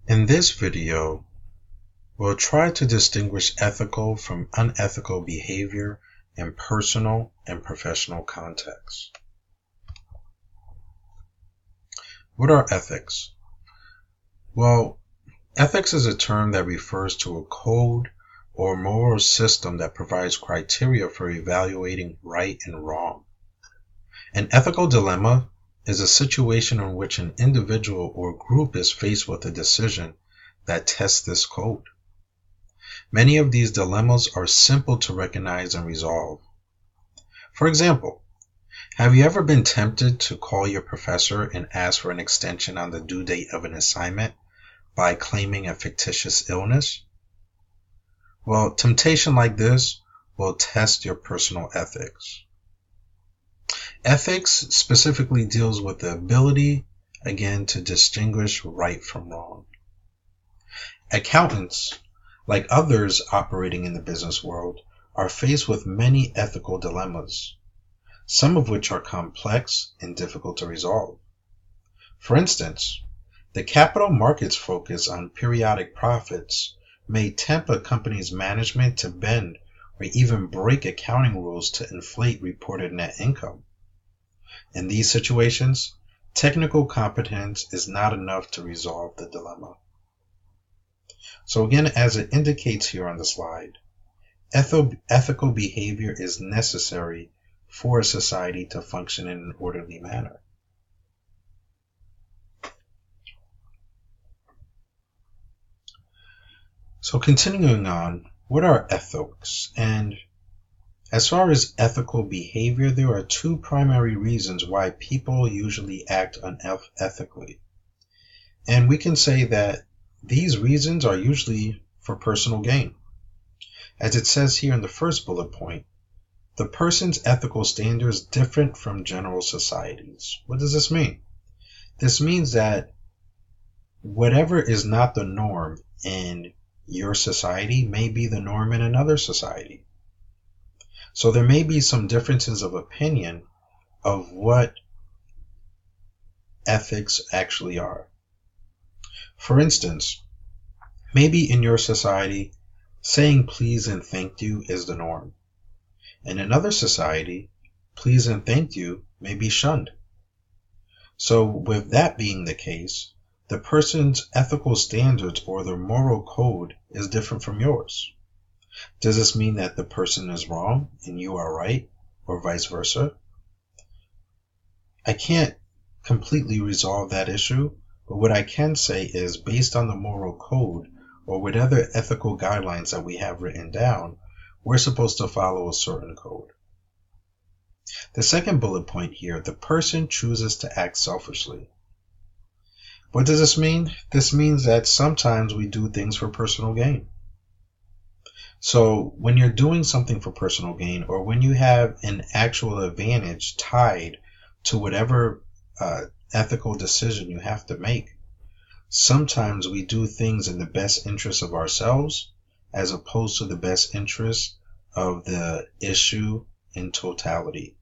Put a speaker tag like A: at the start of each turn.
A: In this video, we'll try to distinguish ethical from unethical behavior in personal and professional contexts. What are ethics? Well, ethics is a term that refers to a code or moral system that provides criteria for evaluating right and wrong. An ethical dilemma is a situation in which an individual or group is faced with a decision that tests this code. Many of these dilemmas are simple to recognize and resolve. For example, have you ever been tempted to call your professor and ask for an extension on the due date of an assignment by claiming a fictitious illness? Well, temptation like this will test your personal ethics. Ethics specifically deals with the ability, again, to distinguish right from wrong. Accountants, like others operating in the business world, are faced with many ethical dilemmas, some of which are complex and difficult to resolve. For instance, the capital markets focus on periodic profits may tempt a company's management to bend or even break accounting rules to inflate reported net income. In these situations, technical competence is not enough to resolve the dilemma. So again, as it indicates here on the slide, ethical behavior is necessary for a society to function in an orderly manner. So continuing on, what are ethics? And as far as ethical behavior, there are two primary reasons why people usually act unethically. And we can say that these reasons are usually for personal gain. As it says here in the first bullet point, the person's ethical standards different from general societies. What does this mean? This means that whatever is not the norm in your society may be the norm in another society. So there may be some differences of opinion of what ethics actually are. For instance, maybe in your society, saying please and thank you is the norm. In another society, please and thank you may be shunned. So with that being the case, the person's ethical standards or their moral code is different from yours. Does this mean that the person is wrong and you are right, or vice versa? I can't completely resolve that issue, but what I can say is based on the moral code or whatever ethical guidelines that we have written down, we're supposed to follow a certain code. The second bullet point here, the person chooses to act selfishly. What does this mean? This means that sometimes we do things for personal gain. So when you're doing something for personal gain, or when you have an actual advantage tied to whatever ethical decision you have to make, sometimes we do things in the best interest of ourselves as opposed to the best interest of the issue in totality.